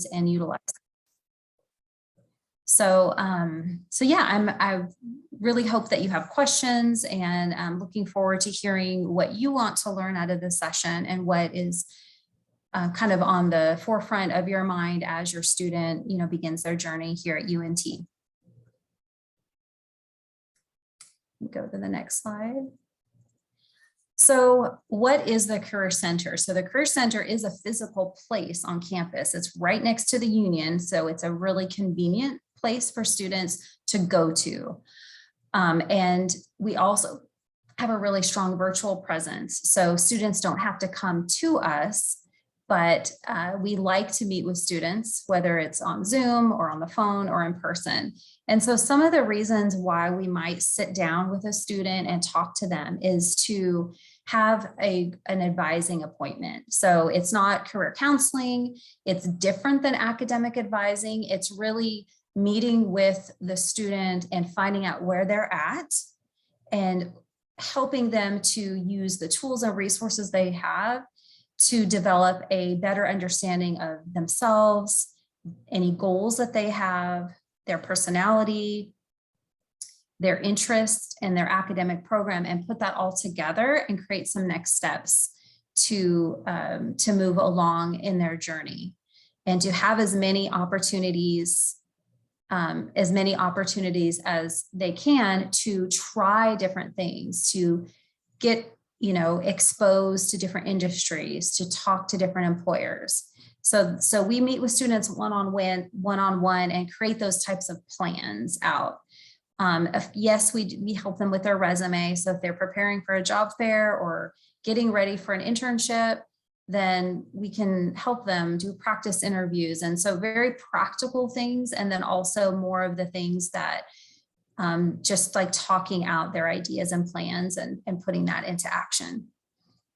and utilize. So, yeah, I really hope that you have questions, and I'm looking forward to hearing what you want to learn out of this session and what is kind of on the forefront of your mind as your student, begins their journey here at UNT. Go to the next slide. So what is the Career Center? So the Career Center is a physical place on campus. It's right next to the Union. So it's a really convenient place for students to go to. And we also have a really strong virtual presence. So students don't have to come to us, but we like to meet with students, whether it's on Zoom or on the phone or in person. And so some of the reasons why we might sit down with a student and talk to them is to have an advising appointment. So it's not career counseling. It's different than academic advising. It's really meeting with the student and finding out where they're at and helping them to use the tools and resources they have to develop a better understanding of themselves, any goals that they have, their personality, their interests, and their academic program, and put that all together and create some next steps to move along in their journey, and to have as many opportunities as they can to try different things, to get exposed to different industries, to talk to different employers. So we meet with students one-on-one and create those types of plans out. Yes, we help them with their resume. So if they're preparing for a job fair or getting ready for an internship, then we can help them do practice interviews. And so very practical things, and then also more of the things that just like talking out their ideas and plans and putting that into action.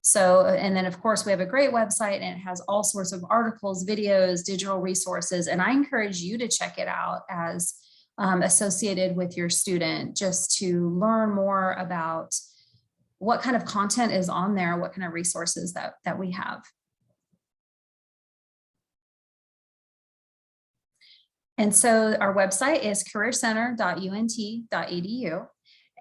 So, and then of course we have a great website, and it has all sorts of articles, videos, digital resources, and I encourage you to check it out as associated with your student, just to learn more about what kind of content is on there, what kind of resources that we have. And so our website is careercenter.unt.edu.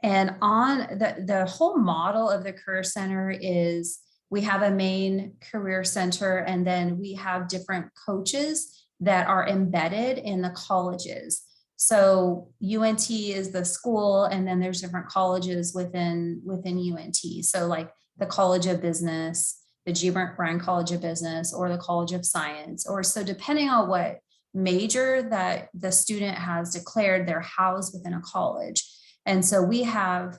And on the whole model of the Career Center is we have a main Career Center, and then we have different coaches that are embedded in the colleges. So UNT is the school, and then there's different colleges within UNT. So like the College of Business, the G. Bryan College of Business, or the College of Science, or so depending on what major that the student has declared, they're housed within a college. And so we have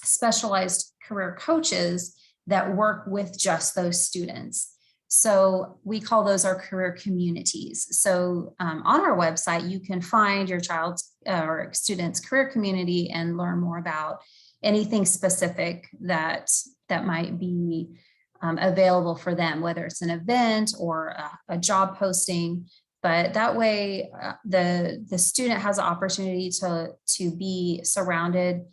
specialized career coaches that work with just those students. So we call those our career communities. So on our website, you can find your child's or student's career community and learn more about anything specific that might be available for them, whether it's an event or a job posting. But that way, the student has the opportunity to be surrounded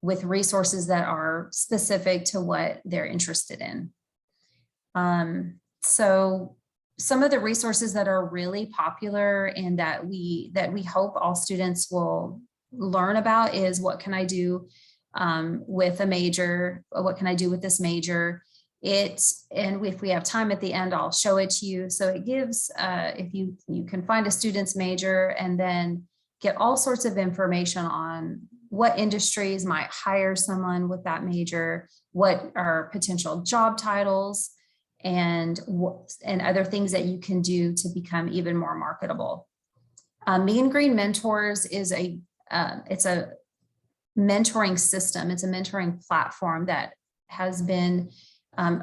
with resources that are specific to what they're interested in. So some of the resources that are really popular and that we hope all students will learn about is, what can I do with a major? What can I do with this major? And if we have time at the end, I'll show it to you. So it gives, if you can find a student's major and then get all sorts of information on what industries might hire someone with that major, what are potential job titles, and other things that you can do to become even more marketable. Mean Green Mentors is it's a mentoring system. It's a mentoring platform that has been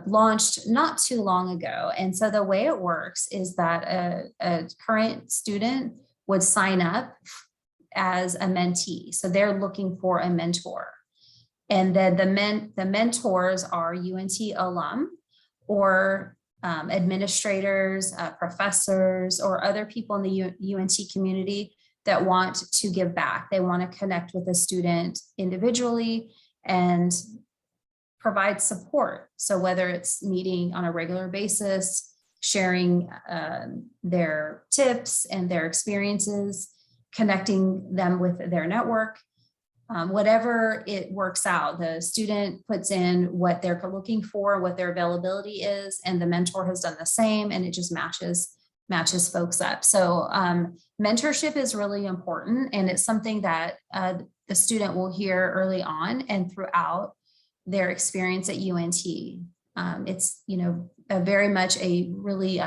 launched not too long ago. And so the way it works is that a current student would sign up as a mentee. So they're looking for a mentor. And then the mentors are UNT alum or administrators, professors, or other people in the UNT community that want to give back. They want to connect with a student individually and provide support. So whether it's meeting on a regular basis sharing their tips and their experiences, connecting them with their network. Whatever it works out, the student puts in what they're looking for, what their availability is, and the mentor has done the same, and it just matches folks up. So mentorship is really important, and it's something that the student will hear early on and throughout their experience at UNT. It's, very much a really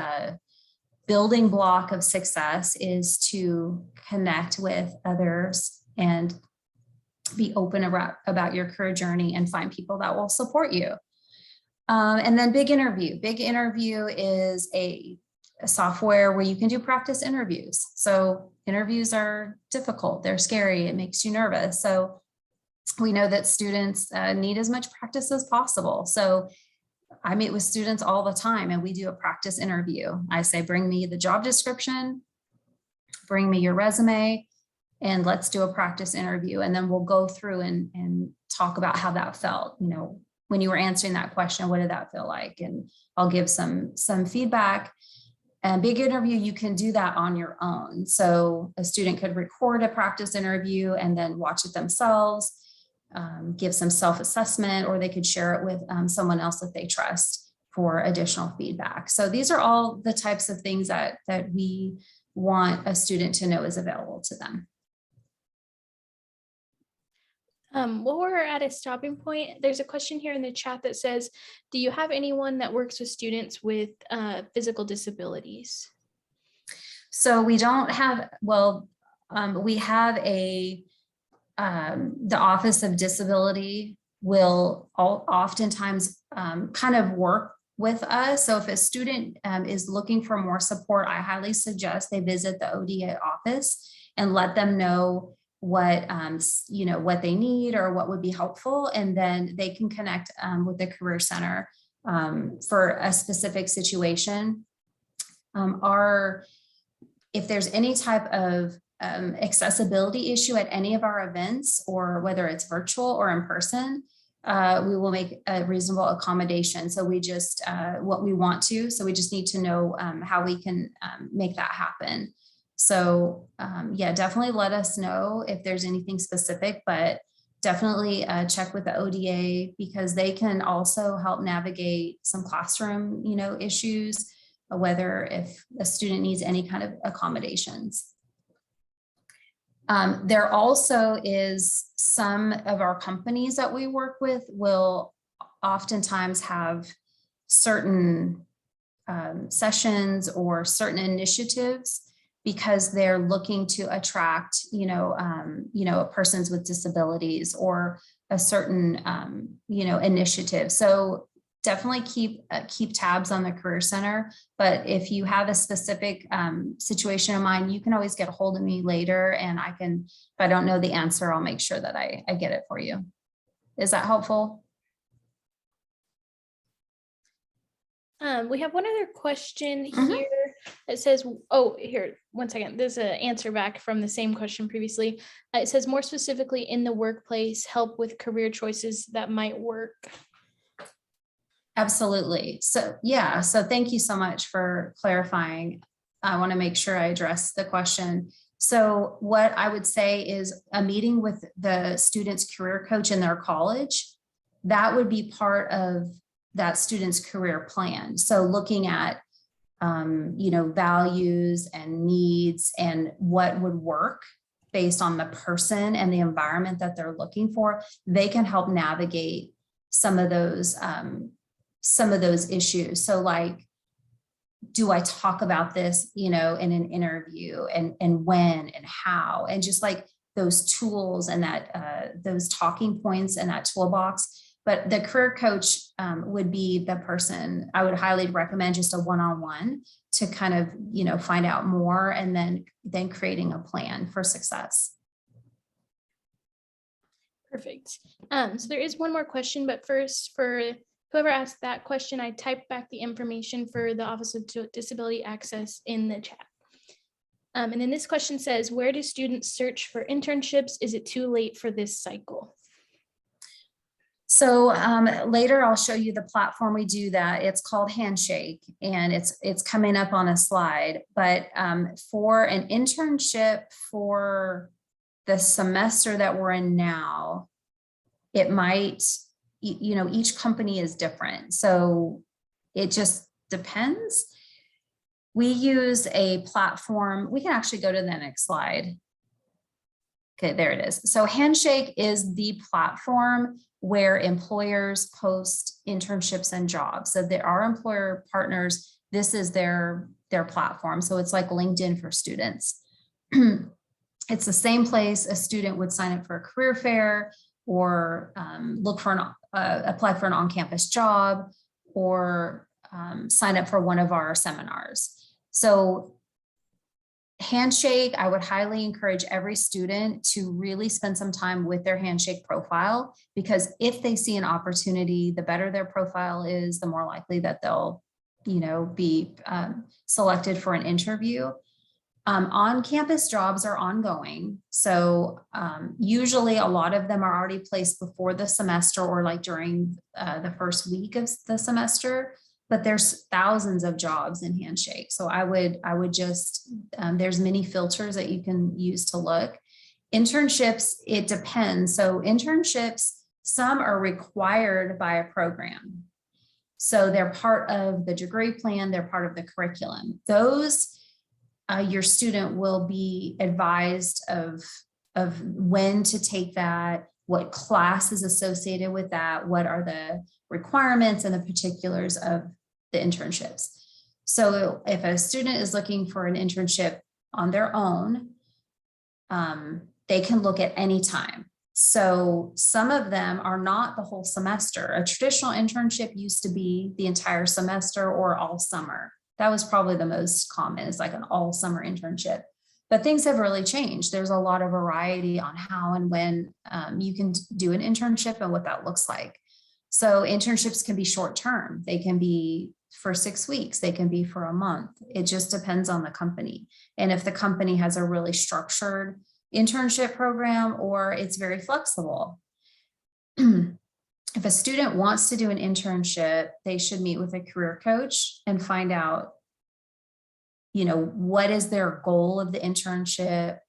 building block of success is to connect with others and be open about your career journey and find people that will support you. And then big interview. Big interview is a software where you can do practice interviews. So interviews are difficult. They're scary. It makes you nervous. So we know that students need as much practice as possible. So I meet with students all the time and we do a practice interview. I say, bring me the job description, bring me your resume, and let's do a practice interview. And then we'll go through and talk about how that felt. When you were answering that question, what did that feel like? And I'll give some feedback. And big interview, you can do that on your own. So a student could record a practice interview and then watch it themselves, give some self-assessment, or they could share it with someone else that they trust for additional feedback. So these are all the types of things that we want a student to know is available to them. Well, we're at a stopping point. There's a question here in the chat that says, do you have anyone that works with students with physical disabilities? So we don't have, we have the Office of Disability will oftentimes kind of work with us. So if a student is looking for more support, I highly suggest they visit the ODA office and let them know what what they need or what would be helpful, and then they can connect with the Career Center for a specific situation. If there's any type of accessibility issue at any of our events, or whether it's virtual or in person, we will make a reasonable accommodation. So we just what we want to. So we just need to know how we can make that happen. So yeah, definitely let us know if there's anything specific, but definitely check with the ODA, because they can also help navigate some classroom, issues, whether if a student needs any kind of accommodations. There also is some of our companies that we work with will oftentimes have certain sessions or certain initiatives, because they're looking to attract, persons with disabilities or a certain, initiative. So definitely keep tabs on the Career Center. But if you have a specific situation in mind, you can always get a hold of me later, and if I don't know the answer, I'll make sure that I get it for you. Is that helpful? We have one other question here. It says, oh, here, one second. There's an answer back from the same question previously. It says, more specifically, in the workplace, help with career choices that might work. Absolutely. So yeah, so thank you so much for clarifying. I want to make sure I address the question. So what I would say is a meeting with the student's career coach in their college, that would be part of that student's career plan. So looking at, values and needs and what would work based on the person and the environment that they're looking for, they can help navigate some of those issues. So like, do I talk about this, in an interview, and when and how, and just like those tools and that those talking points and that toolbox. But the career coach would be the person I would highly recommend, just a one-on-one to kind of, find out more, and then creating a plan for success. Perfect. So there is one more question, but first, for whoever asked that question, I typed back the information for the Office of Disability Access in the chat. And then this question says, where do students search for internships? Is it too late for this cycle? So later I'll show you the platform we do that. It's called Handshake, and it's coming up on a slide. But for an internship for the semester that we're in now, it might, each company is different. So it just depends. We use a platform. We can actually go to the next slide. Okay, there it is. So Handshake is the platform where employers post internships and jobs. So there are employer partners. This is their platform. So it's like LinkedIn for students. It's the same place a student would sign up for a career fair, or look for apply for an on-campus job, or sign up for one of our seminars. So Handshake, I would highly encourage every student to really spend some time with their Handshake profile, because if they see an opportunity, the better their profile is, the more likely that they'll, be selected for an interview. On-campus jobs are ongoing. So usually a lot of them are already placed before the semester, or like during the first week of the semester. But there's thousands of jobs in Handshake. So I would just, there's many filters that you can use to look. Internships, it depends. So internships, some are required by a program. So they're part of the degree plan, they're part of the curriculum. Those, your student will be advised of when to take that, what class is associated with that, what are the requirements and the particulars of the internships. So if a student is looking for an internship on their own, they can look at any time. So some of them are not the whole semester. A traditional internship used to be the entire semester or all summer. That was probably the most common, is like an all summer internship. But things have really changed. There's a lot of variety on how and when you can do an internship and what that looks like. So internships can be short term. They can be for 6 weeks. They can be for a month. It just depends on the company. And if the company has a really structured internship program, or it's very flexible. If a student wants to do an internship, they should meet with a career coach and find out, what is their goal of the internship?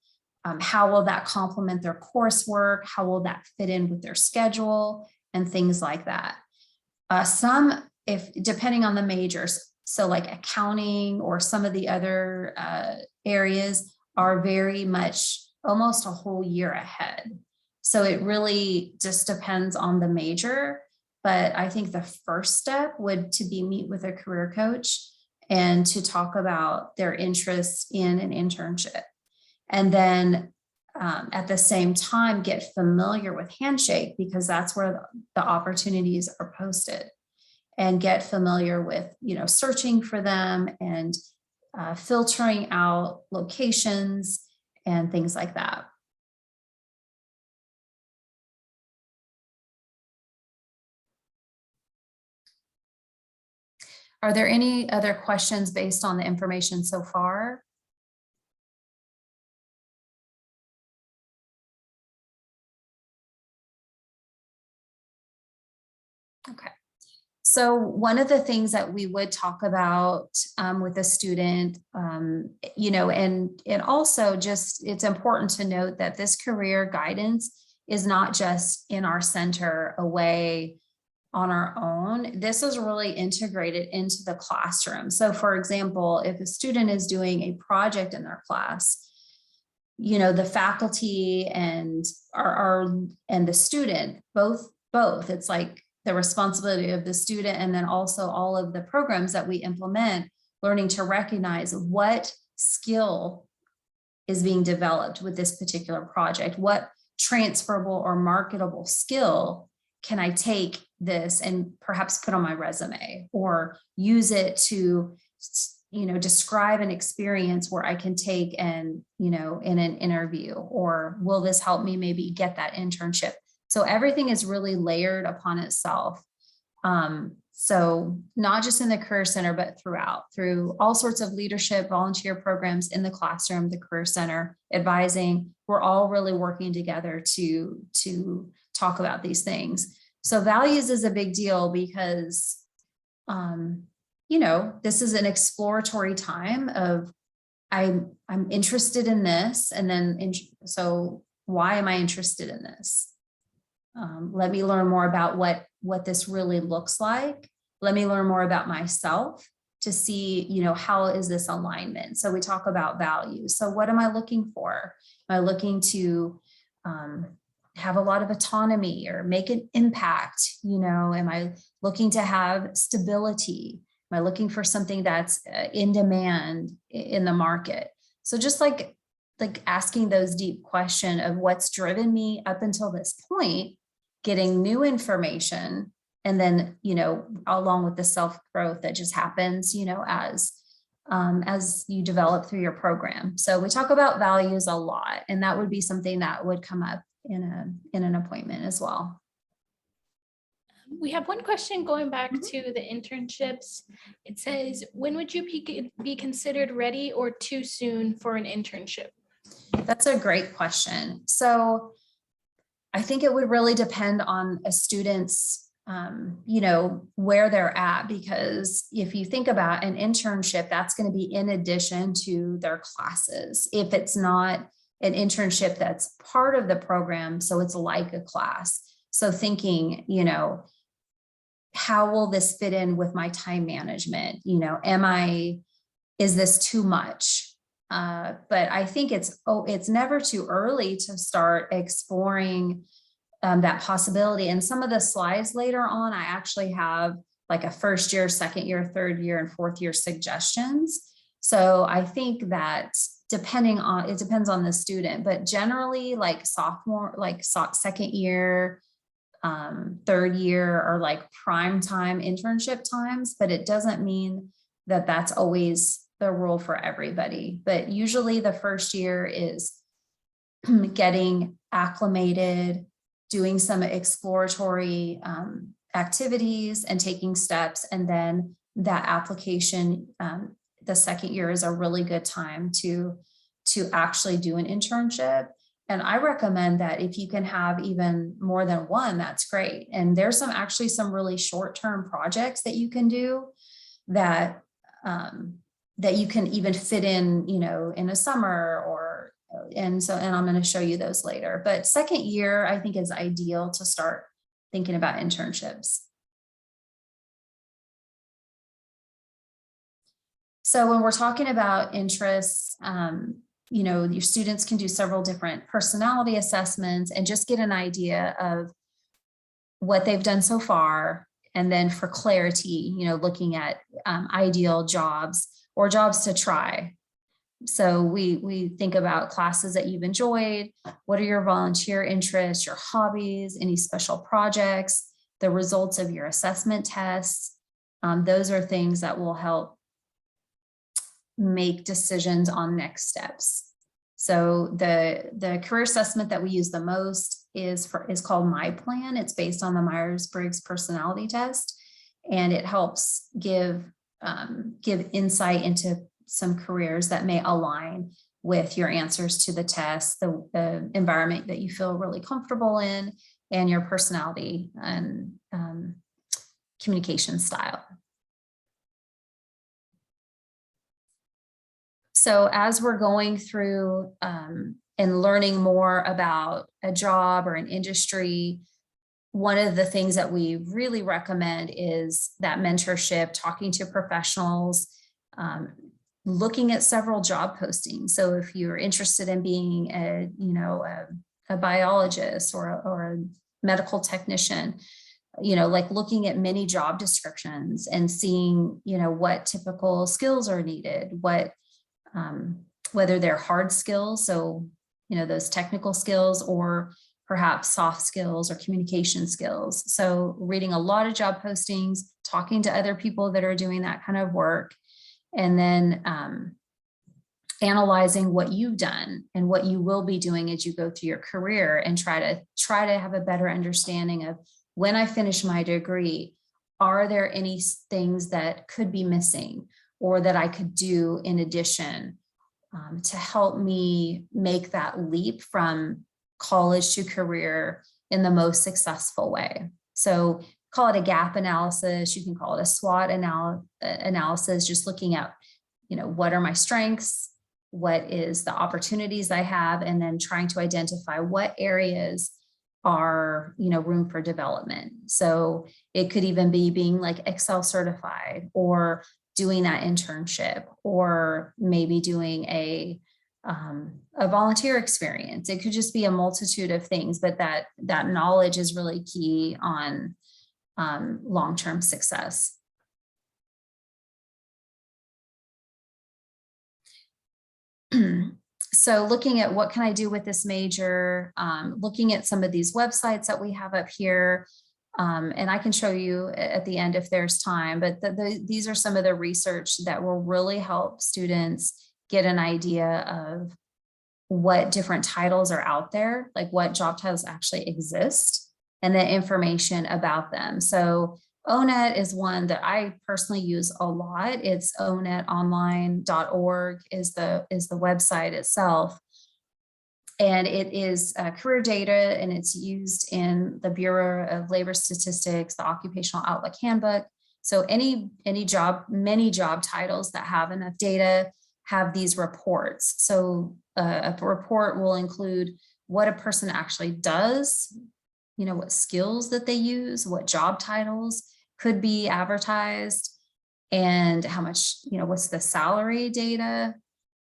How will that complement their coursework? How will that fit in with their schedule and things like that? Depending on the majors, so like accounting or some of the other areas are very much almost a whole year ahead. So it really just depends on the major. But I think the first step would to be meet with a career coach and to talk about their interest in an internship. And then at the same time, get familiar with Handshake, because that's where the opportunities are posted, and get familiar with, searching for them and filtering out locations and things like that. Are there any other questions based on the information so far? Okay. So one of the things that we would talk about with a student, and also just, it's important to note that this career guidance is not just in our center away on our own. This is really integrated into the classroom. So for example, if a student is doing a project in their class, the faculty and the student, both, it's like the responsibility of the student, and then also all of the programs that we implement, learning to recognize what skill is being developed with this particular project. What transferable or marketable skill can I take this and perhaps put on my resume, or use it to, describe an experience where I can take and, in an interview, or will this help me maybe get that internship? So everything is really layered upon itself. So not just in the Career Center, but through all sorts of leadership, volunteer programs in the classroom, the Career Center, advising, we're all really working together to talk about these things. So values is a big deal because, this is an exploratory time of I'm interested in this, and then so why am I interested in this? Let me learn more about what this really looks like. Let me learn more about myself to see, how is this alignment? So we talk about values. So what am I looking for? Am I looking to have a lot of autonomy or make an impact? Am I looking to have stability? Am I looking for something that's in demand in the market? So just like asking those deep questions of what's driven me up until this point, getting new information, and then, along with the self-growth that just happens, as you develop through your program. So we talk about values a lot, and that would be something that would come up in an appointment as well. We have one question going back to the internships. It says, when would you be considered ready or too soon for an internship? That's a great question. So I think it would really depend on a student's, where they're at, because if you think about an internship, that's going to be in addition to their classes. If it's not an internship that's part of the program, so it's like a class. So thinking, how will this fit in with my time management? Is this too much? But I think it's never too early to start exploring that possibility. And some of the slides later on, I actually have like a first year, second year, third year, and fourth year suggestions. So I think that it depends on the student, but generally like sophomore, like second year, third year are like prime time internship times, but it doesn't mean that that's always the rule for everybody. But usually the first year is getting acclimated, doing some exploratory activities and taking steps. And then that application, the second year is a really good time to actually do an internship. And I recommend that if you can have even more than one, that's great. And there's actually some really short-term projects that you can do that you can even fit in, in a summer and I'm going to show you those later. But second year, I think, is ideal to start thinking about internships. So when we're talking about interests, your students can do several different personality assessments and just get an idea of what they've done so far. And then for clarity, looking at ideal jobs or jobs to try. So we think about classes that you've enjoyed. What are your volunteer interests, your hobbies, any special projects, the results of your assessment tests? Those are things that will help make decisions on next steps. So the career assessment that we use the most is called My Plan. It's based on the Myers-Briggs personality test, and it helps give insight into some careers that may align with your answers to the test, the environment that you feel really comfortable in, and your personality and communication style. So as we're going through and learning more about a job or an industry, one of the things that we really recommend is that mentorship, talking to professionals, looking at several job postings. So if you're interested in being a biologist or a medical technician, like looking at many job descriptions and seeing, what typical skills are needed, whether they're hard skills, so, those technical skills, or perhaps soft skills or communication skills. So reading a lot of job postings, talking to other people that are doing that kind of work, and then analyzing what you've done and what you will be doing as you go through your career, and try to have a better understanding of, when I finish my degree, are there any things that could be missing or that I could do in addition to help me make that leap from college to career in the most successful way. So call it a gap analysis. You can call it a SWOT analysis, just looking at, what are my strengths? What is the opportunities I have? And then trying to identify what areas are, room for development. So it could even be being like Excel certified, or doing that internship, or maybe doing a volunteer experience. It could just be a multitude of things, but that knowledge is really key on long-term success. So looking at what can I do with this major, looking at some of these websites that we have up here, and I can show you at the end if there's time, but these are some of the research that will really help students get an idea of what different titles are out there, like what job titles actually exist, and the information about them. So ONET is one that I personally use a lot. It's onetonline.org is the website itself. And it is career data, and it's used in the Bureau of Labor Statistics, the Occupational Outlook Handbook. So many job titles that have enough data have these reports. So a report will include what a person actually does, what skills that they use, what job titles could be advertised, and how much, what's the salary data,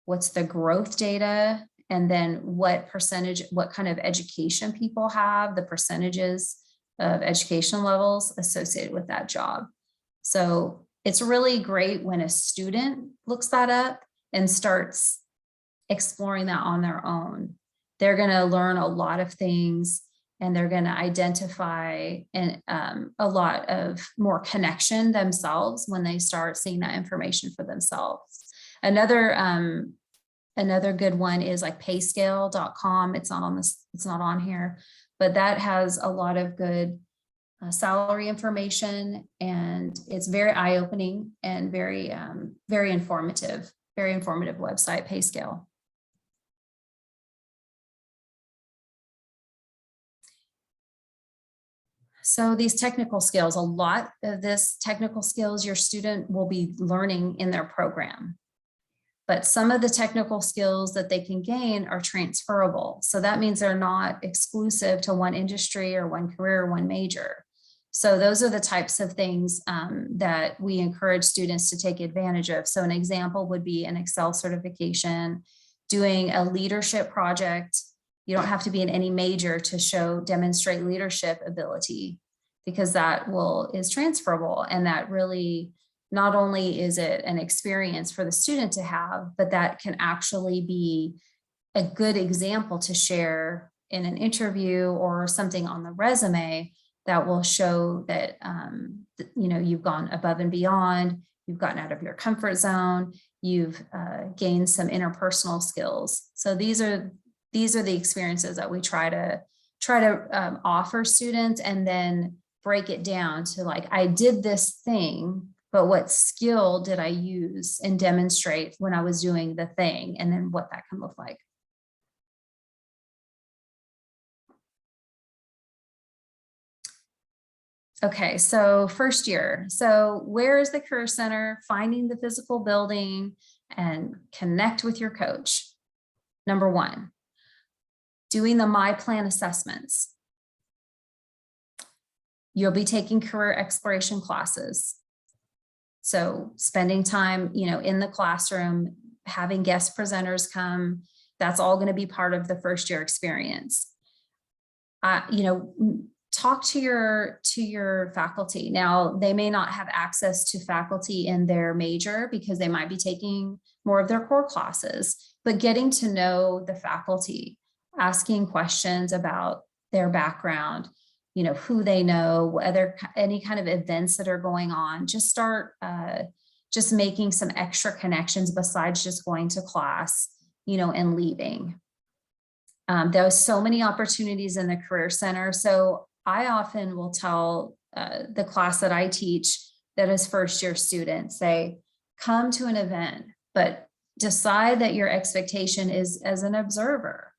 what's the growth data, and then what kind of education people have, the percentages of education levels associated with that job. So it's really great when a student looks that up and starts exploring that on their own. They're going to learn a lot of things, and they're going to identify a lot of more connection themselves when they start seeing that information for themselves. Another good one is like payscale.com. It's not on here, but that has a lot of good salary information, and it's very eye-opening and very informative website, Payscale. So these technical skills, a lot of this technical skills your student will be learning in their program. But some of the technical skills that they can gain are transferable. So that means they're not exclusive to one industry or one career or one major. So those are the types of things that we encourage students to take advantage of. So an example would be an Excel certification, doing a leadership project. You don't have to be in any major to demonstrate leadership ability, because that is transferable, and that really, not only is it an experience for the student to have, but that can actually be a good example to share in an interview or something on the resume that will show that, you've gone above and beyond, you've gotten out of your comfort zone, you've gained some interpersonal skills. So these are the experiences that we try to offer students, and then break it down to, like, I did this thing, but what skill did I use and demonstrate when I was doing the thing, and then what that can look like. Okay, so first year. So where is the Career Center? Finding the physical building and connect with your coach. Number one, doing the My Plan assessments. You'll be taking career exploration classes. So spending time, in the classroom, having guest presenters come, that's all going to be part of the first year experience. Talk to your faculty. Now, they may not have access to faculty in their major because they might be taking more of their core classes, but getting to know the faculty, asking questions about their background, who they know, whether any kind of events that are going on, just start just making some extra connections besides just going to class, and leaving. There's so many opportunities in the Career Center. So I often will tell the class that I teach that is first year students, say, come to an event, but decide that your expectation is as an observer.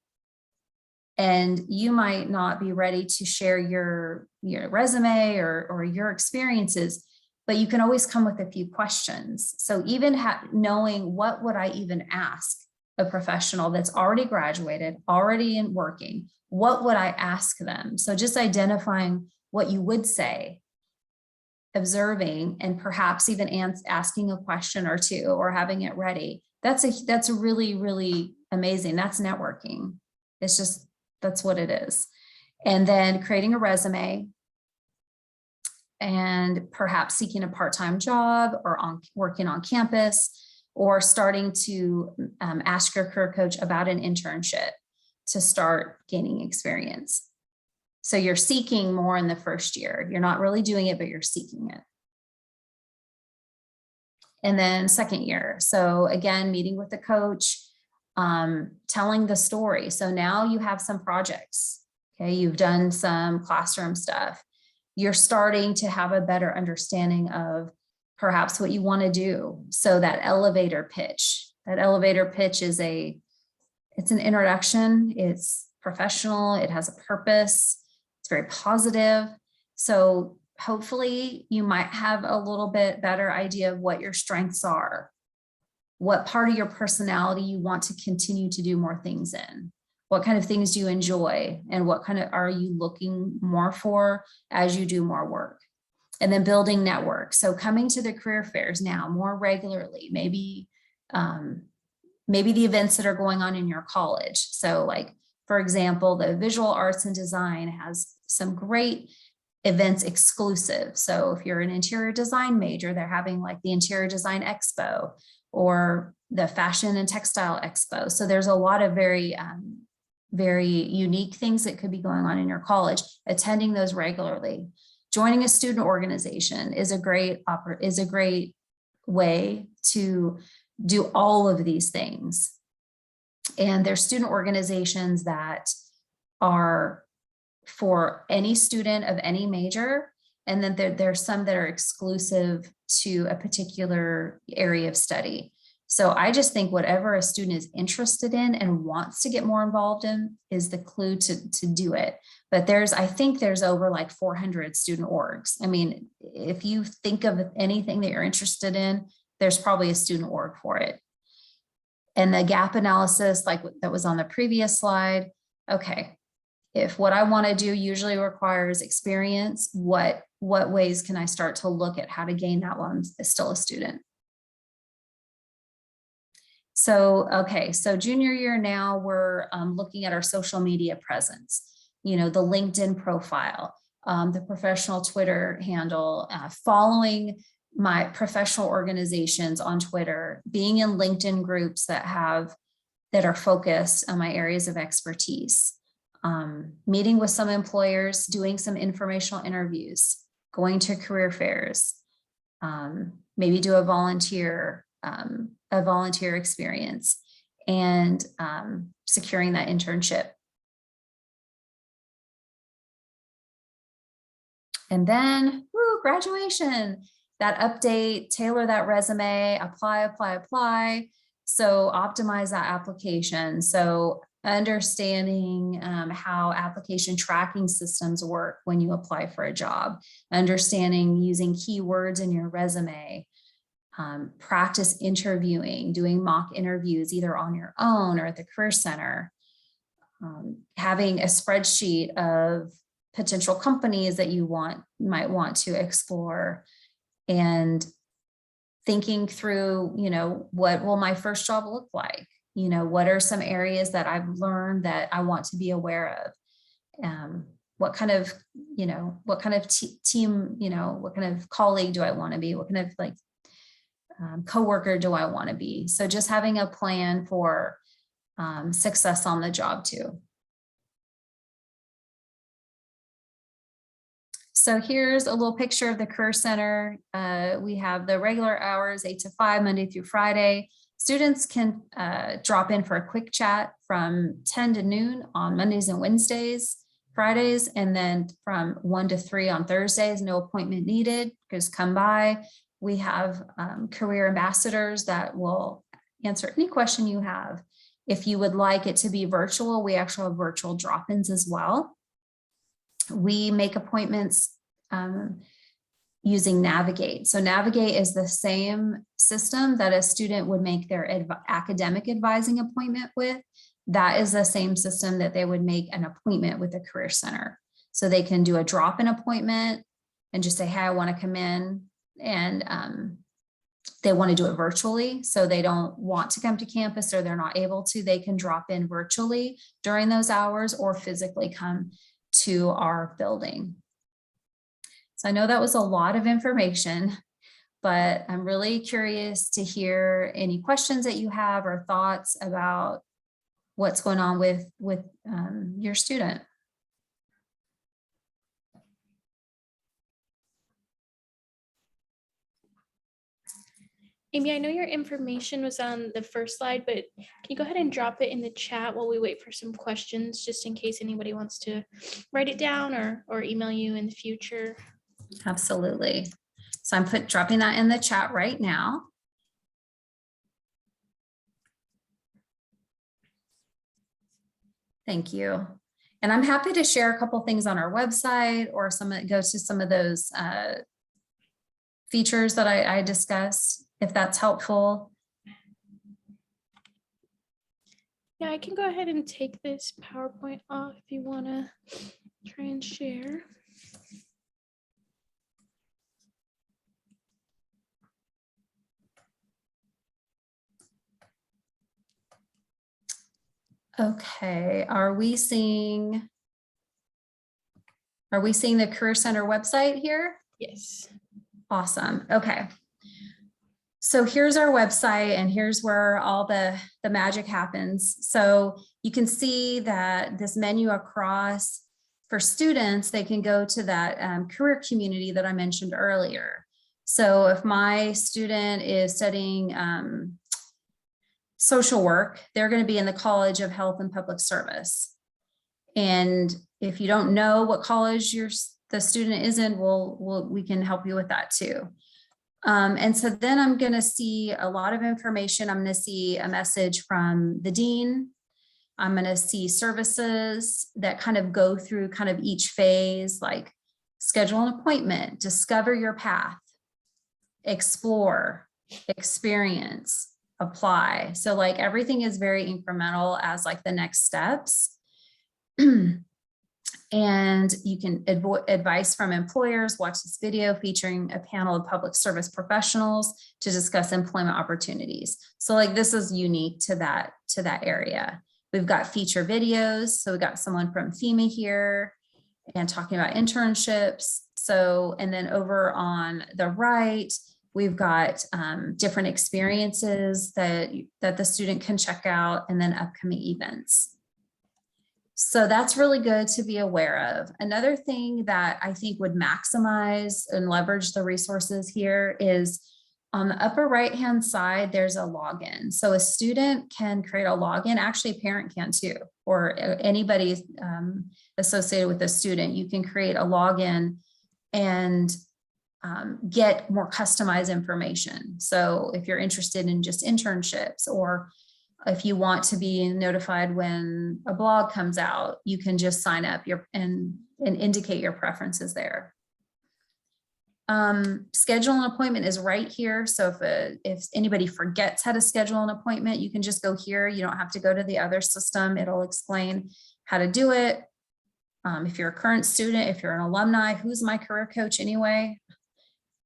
And you might not be ready to share your resume or your experiences, but you can always come with a few questions. So even knowing what would I even ask a professional that's already graduated, already in working, what would I ask them? So just identifying what you would say, observing, and perhaps even asking a question or two or having it ready. That's really, really amazing. That's networking. It's just, that's what it is. And then creating a resume, and perhaps seeking a part-time job or working on campus, or starting to ask your career coach about an internship to start gaining experience. So you're seeking more in the first year. You're not really doing it, but you're seeking it. And then second year. So again, meeting with the coach, telling the story. So now you have some projects. Okay, you've done some classroom stuff. You're starting to have a better understanding of perhaps what you want to do. So that elevator pitch is it's an introduction. It's professional. It has a purpose. It's very positive. So hopefully you might have a little bit better idea of what your strengths are, what part of your personality you want to continue to do more things in. What kind of things do you enjoy, and what kind of are you looking more for as you do more work? And then building networks. So coming to the career fairs now more regularly, maybe the events that are going on in your college. So like, for example, the visual arts and design has some great events exclusive. So if you're an interior design major, they're having like the Interior Design Expo or the Fashion and Textile Expo. So there's a lot of very unique things that could be going on in your college. Attending those regularly. Joining a student organization is a great way to do all of these things. And there's student organizations that are for any student of any major. And then there's some that are exclusive to a particular area of study. So I just think whatever a student is interested in and wants to get more involved in is the clue to do it. But I think there's over like 400 student orgs. I mean, if you think of anything that you're interested in, there's probably a student org for it. And the gap analysis, like that was on the previous slide. Okay, if what I want to do usually requires experience, what ways can I start to look at how to gain that while I'm still a student? So, okay, so junior year now we're looking at our social media presence, the LinkedIn profile, the professional Twitter handle, following my professional organizations on Twitter, being in LinkedIn groups that are focused on my areas of expertise, meeting with some employers, doing some informational interviews, going to career fairs, maybe do a volunteer experience, and securing that internship. And then graduation, that update, tailor that resume, apply. So optimize that application. So understanding how application tracking systems work when you apply for a job, understanding using keywords in your resume, practice interviewing, doing mock interviews either on your own or at the Career Center, having a spreadsheet of potential companies that you might want to explore, and thinking through, what will my first job look like? What are some areas that I've learned that I want to be aware of? What kind of team, what kind of colleague do I want to be? What kind of coworker do I want to be? So just having a plan for success on the job too. So here's a little picture of the Career Center. We have the regular hours, 8 to 5, Monday through Friday. Students can drop in for a quick chat from 10 to noon on Mondays and Wednesdays, Fridays, and then from 1 to 3 on Thursdays. No appointment needed, just come by. We have career ambassadors that will answer any question you have If you would like it to be virtual, we actually have virtual drop-ins as well. We make appointments using Navigate. So Navigate is the same system that a student would make their academic advising appointment with. That is the same system that they would make an appointment with the Career Center. So they can do a drop-in appointment and just say, hey, I want to come in, and they want to do it virtually. So they don't want to come to campus or they're not able to, they can drop in virtually during those hours or physically come to our building. So I know that was a lot of information, but I'm really curious to hear any questions that you have or thoughts about what's going on with your student. Amy, I know your information was on the first slide, but can you go ahead and drop it in the chat while we wait for some questions, just in case anybody wants to write it down or email you in the future? Absolutely. So I'm dropping that in the chat right now. Thank you. And I'm happy to share a couple things on our website or some that goes to some of those features that I discussed, if that's helpful. Yeah, I can go ahead and take this PowerPoint off if you want to try and share. Okay, are we seeing the Career Center website here? Yes. Awesome. Okay. So here's our website, and here's where all the magic happens. So you can see that this menu across for students, they can go to that career community that I mentioned earlier. So if my student is studying social work, they're going to be in the College of Health and Public Service. And if you don't know what college the student is in, we can help you with that too. And so then I'm going to see a lot of information. I'm going to see a message from the dean. I'm going to see services that kind of go through kind of each phase, like schedule an appointment, discover your path, explore, experience, apply. So like everything is very incremental as like the next steps. And you can advice from employers, watch this video featuring a panel of public service professionals to discuss employment opportunities. So like this is unique to that area. We've got feature videos. So we got someone from FEMA here and talking about internships. So, and then over on the right, we've got different experiences that the student can check out, and then upcoming events. So that's really good to be aware of. Another thing that I think would maximize and leverage the resources here is on the upper right-hand side, there's a login. So a student can create a login, actually a parent can too, or anybody associated with a student. You can create a login and get more customized information. So if you're interested in just internships, or if you want to be notified when a blog comes out, you can just sign up and indicate your preferences there. Schedule an appointment is right here. So if anybody forgets how to schedule an appointment, you can just go here. You don't have to go to the other system. It'll explain how to do it. If you're a current student, if you're an alumni, who's my career coach anyway?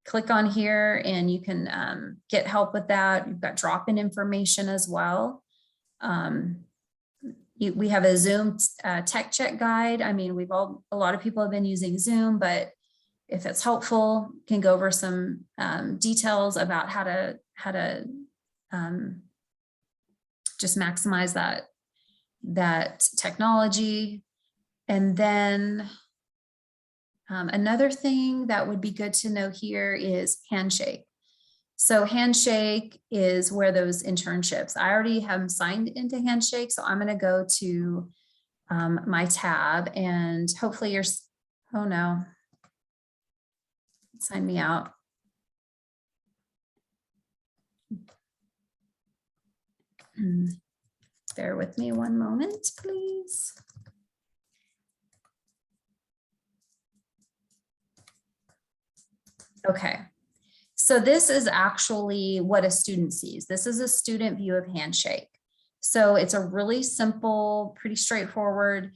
Click on here and you can get help with that. You've got drop-in information as well. We have a Zoom tech check guide. I mean, a lot of people have been using Zoom, but if it's helpful, can go over some details about how to just maximize that technology. And then another thing that would be good to know here is Handshake. So Handshake is where those internships, I already have signed into Handshake. So I'm going to go to my tab and hopefully oh no, sign me out. Bear with me one moment, please. Okay, so this is actually what a student sees. This is a student view of Handshake. So it's a really simple, pretty straightforward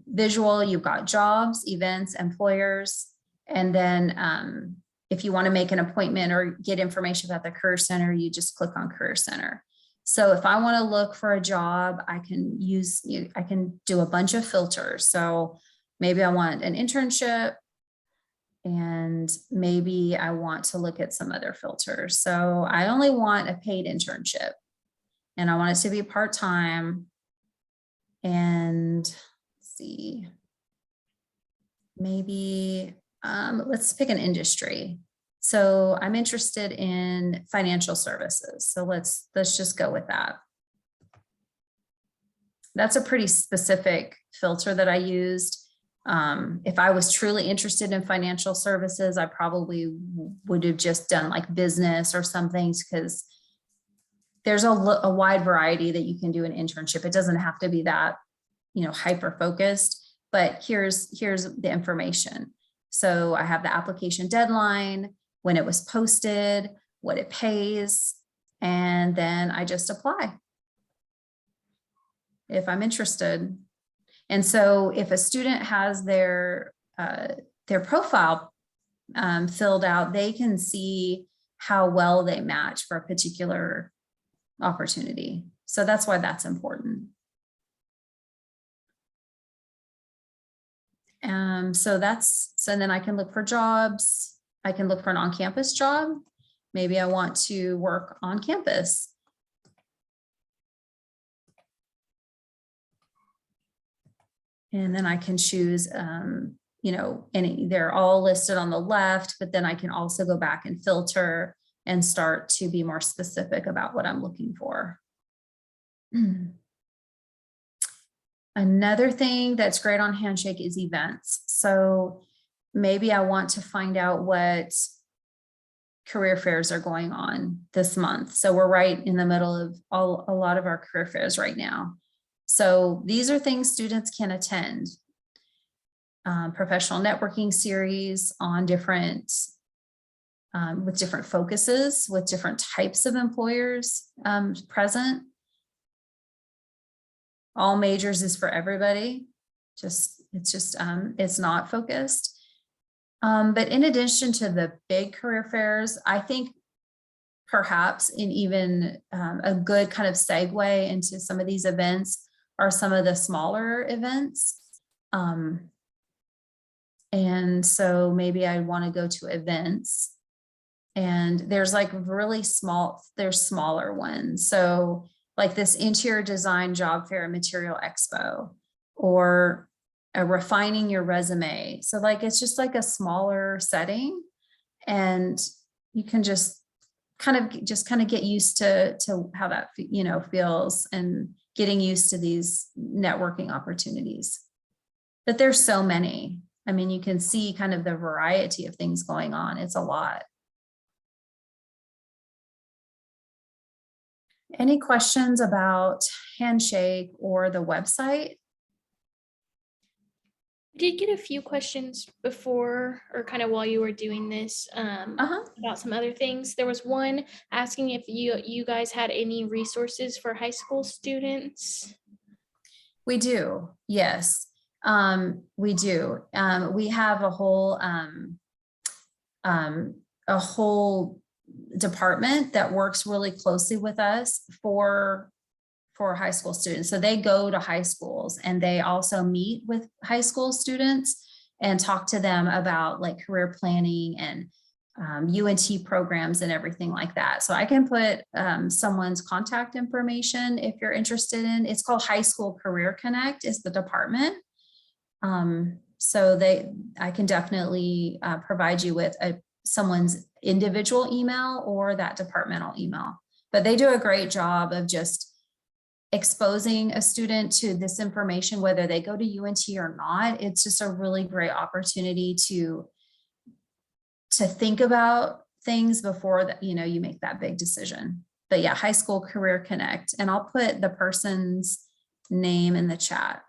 visual. You've got jobs, events, employers, and then if you want to make an appointment or get information about the Career Center, you just click on Career Center. So if I want to look for a job, I can do a bunch of filters. So maybe I want an internship, and maybe I want to look at some other filters. So I only want a paid internship, and I want it to be part-time. And let's see, maybe let's pick an industry. So I'm interested in financial services. So let's just go with that. That's a pretty specific filter that I used. If I was truly interested in financial services, I probably would have just done like business or something, because there's a wide variety that you can do an internship. It doesn't have to be that, hyper focused, but here's the information. So I have the application deadline, when it was posted, what it pays, and then I just apply if I'm interested. And so if a student has their profile filled out, they can see how well they match for a particular opportunity. So that's why that's important. So then I can look for jobs. I can look for an on-campus job. Maybe I want to work on campus. And then I can choose, they're all listed on the left, but then I can also go back and filter and start to be more specific about what I'm looking for. Another thing that's great on Handshake is events. So maybe I want to find out what career fairs are going on this month. So we're right in the middle of a lot of our career fairs right now. So these are things students can attend. Professional networking series on with different focuses, with different types of employers present. All majors is for everybody. It's not focused. But in addition to the big career fairs, I think perhaps in even a good kind of segue into some of these events are some of the smaller events. And so maybe I want to go to events, and there's like there's smaller ones. So like this interior design job fair and material expo, or refining your resume. So like, it's just like a smaller setting, and you can just kind of get used to how that, feels, and getting used to these networking opportunities. But there's so many. I mean, you can see kind of the variety of things going on. It's a lot. Any questions about Handshake or the website? I did get a few questions before, or kind of while you were doing this, about some other things. There was one asking if you guys had any resources for high school students. We do, yes. We do. We have a whole department that works really closely with us for high school students. So they go to high schools, and they also meet with high school students and talk to them about like career planning and UNT programs and everything like that. So I can put someone's contact information if you're interested in. It's called High School Career Connect is the department. So I can definitely provide you with someone's individual email or that departmental email. But they do a great job of just exposing a student to this information, whether they go to UNT or not. It's just a really great opportunity to think about things before that, you make that big decision. but yeah, High School Career Connect, and I'll put the person's name in the chat.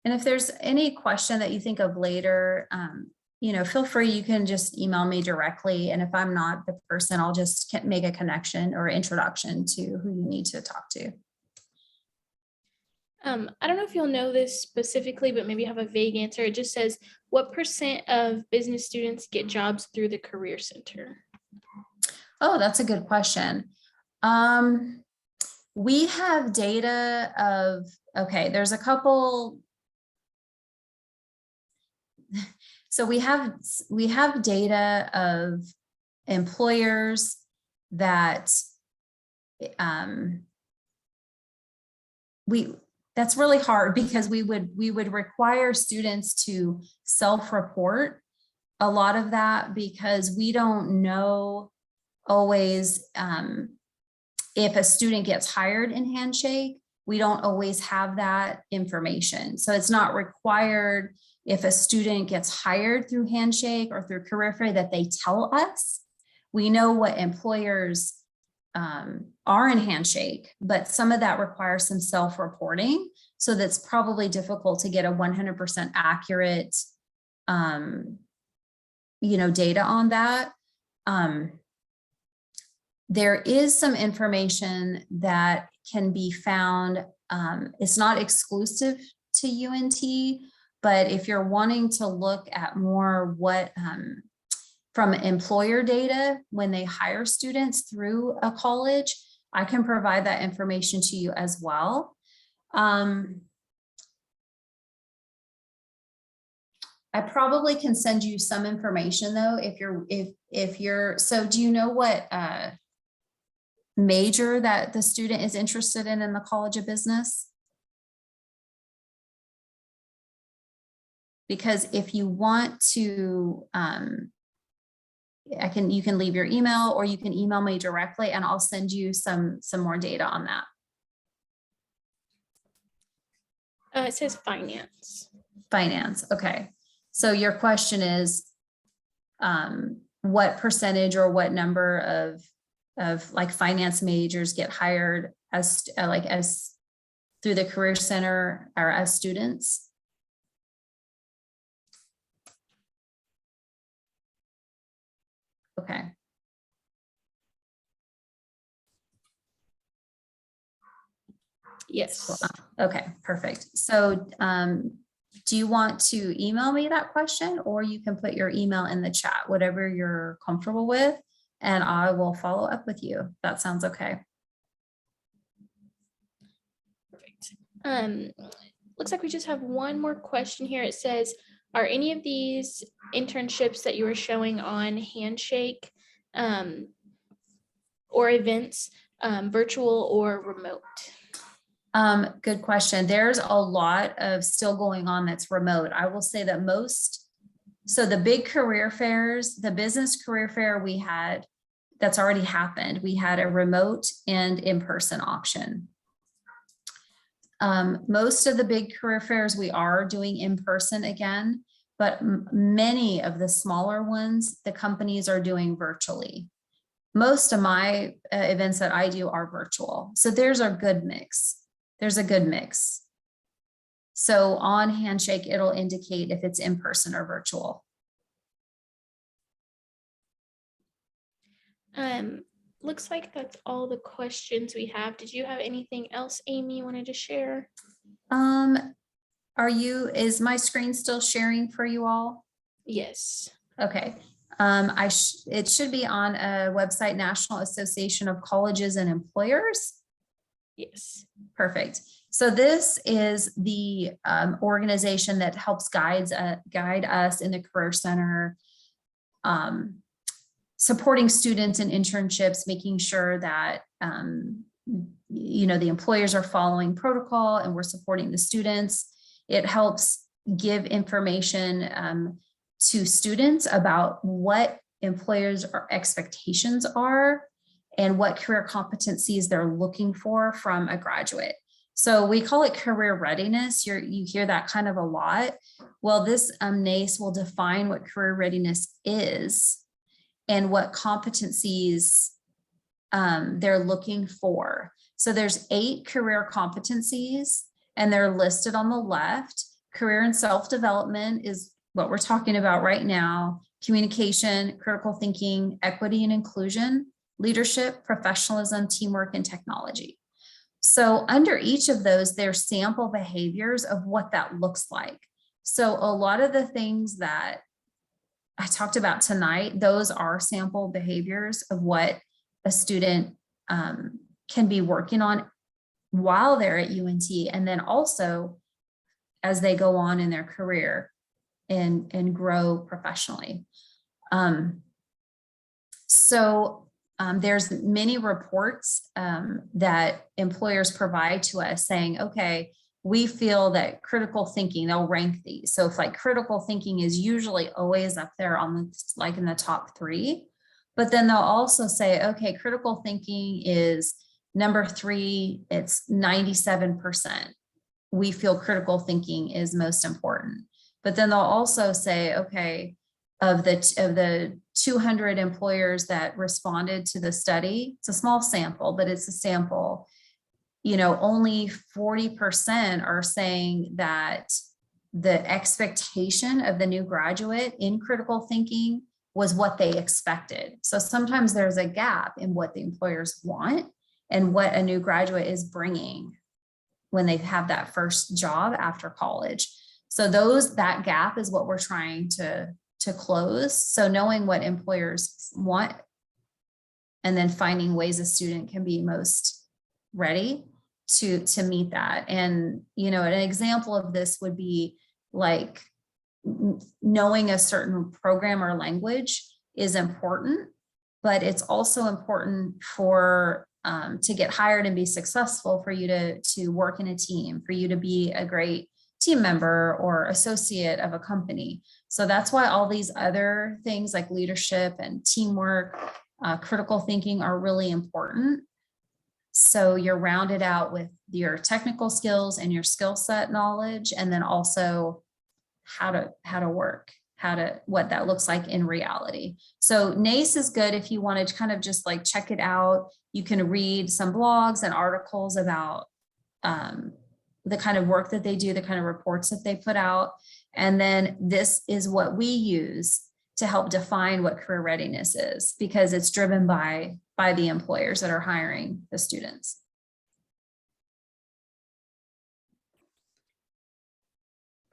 And if there's any question that you think of later, feel free, you can just email me directly. And if I'm not the person, I'll just make a connection or introduction to who you need to talk to. I don't know if you'll know this specifically, but maybe you have a vague answer. It just says, what % of business students get jobs through the Career Center? Oh, that's a good question. We have data of, okay, there's a couple. So we have data of employers that that's really hard because we would require students to self-report a lot of that because we don't know always if a student gets hired in Handshake. We don't always have that information. So it's not required if a student gets hired through Handshake or through Career Fair that they tell us. We know what employers are in Handshake, but some of that requires some self-reporting. So that's probably difficult to get a 100% accurate, data on that. There is some information that can be found. It's not exclusive to UNT, but if you're wanting to look at more what from employer data when they hire students through a college, I can provide that information to you as well. I probably can send you some information though, if you're, so do you know what major that the student is interested in the College of Business? Because if you want to, you can leave your email or you can email me directly and I'll send you some more data on that. It says finance. Finance, okay. So your question is, what percentage or what number of like finance majors get hired as through the Career Center or as students? Okay. Yes. Okay, perfect. So do you want to email me that question or you can put your email in the chat, whatever you're comfortable with, and I will follow up with you. That sounds okay. Perfect. Looks like we just have one more question here. It says, are any of these internships that you were showing on Handshake or events virtual or remote? Good question. There's a lot of still going on that's remote. I will say that so the big career fairs, the business career fair we had, that's already happened. We had a remote and in-person option. Most of the big career fairs we are doing in person again, but many of the smaller ones, the companies are doing virtually. Most of my events that I do are virtual. So there's a good mix. There's a good mix. So on Handshake, it'll indicate if it's in person or virtual. Looks like that's all the questions we have. Did you have anything else, Amy, you wanted to share? Is my screen still sharing for you all? Yes. Okay. It should be on a website, National Association of Colleges and Employers. Yes. Perfect. So this is the organization that helps guide us in the Career Center, supporting students in internships, making sure that the employers are following protocol and we're supporting the students. It helps give information to students about what employers' expectations are and what career competencies they're looking for from a graduate. So we call it career readiness. You hear that kind of a lot. Well, this NACE will define what career readiness is and what competencies they're looking for. So there's 8 career competencies and they're listed on the left. Career and self-development is what we're talking about right now. Communication, critical thinking, equity and inclusion, leadership, professionalism, teamwork, and technology. So under each of those, there's sample behaviors of what that looks like. So a lot of the things that I talked about tonight, those are sample behaviors of what a student can be working on while they're at UNT, and then also as they go on in their career and grow professionally. There's many reports that employers provide to us saying, okay, we feel that critical thinking, they'll rank these. So if like critical thinking is usually always up there on the, like in the top 3, but then they'll also say, okay, critical thinking is number 3, it's 97%. We feel critical thinking is most important. But then they'll also say, okay, of the 200 employers that responded to the study, it's a small sample, but it's a sample, you know, only 40% are saying that the expectation of the new graduate in critical thinking was what they expected. So sometimes there's a gap in what the employers want and what a new graduate is bringing when they have that first job after college. So that gap is what we're trying to close. So knowing what employers want and then finding ways a student can be most ready to meet that. And, you know, an example of this would be like knowing a certain program or language is important, but it's also important for to get hired and be successful, for you to work in a team, for you to be a great team member or associate of a company. So that's why all these other things like leadership and teamwork, critical thinking are really important. So you're rounded out with your technical skills and your skill set knowledge, and then also how to work, what that looks like in reality. So NACE is good if you want to kind of just like check it out. You can read some blogs and articles about the kind of work that they do, the kind of reports that they put out. And then this is what we use to help define what career readiness is, because it's driven by the employers that are hiring the students.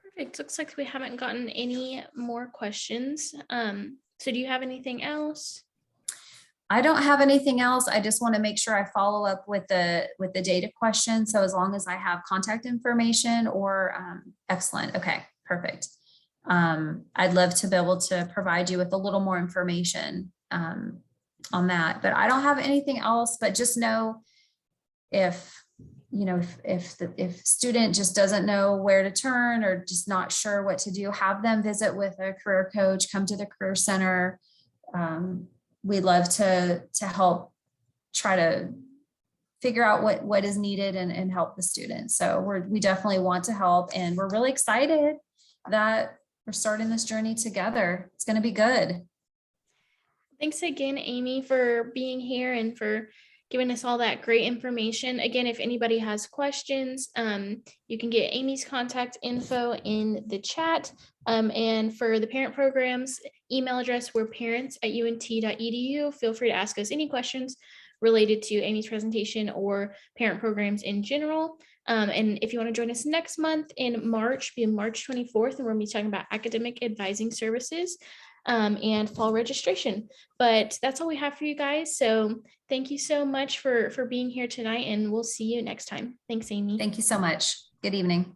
Perfect. Looks like we haven't gotten any more questions. So do you have anything else? I don't have anything else. I just want to make sure I follow up with the data question. So as long as I have contact information or excellent. Okay, perfect. I'd love to be able to provide you with a little more information on that, but I don't have anything else. But just know if student just doesn't know where to turn or just not sure what to do, have them visit with a career coach, come to the career center. We'd love to help try to figure out what is needed and help the students. So we definitely want to help, and we're really excited that we're starting this journey together. It's going to be good. Thanks again, Amy, for being here and for giving us all that great information. Again, if anybody has questions, you can get Amy's contact info in the chat. And for the parent programs, email address, we're parents@unt.edu. Feel free to ask us any questions related to Amy's presentation or parent programs in general. And if you want to join us next month in March, be March 24th, and we're going to be talking about academic advising services and fall registration. But that's all we have for you guys. So thank you so much for being here tonight, and we'll see you next time. Thanks, Amy. Thank you so much. Good evening.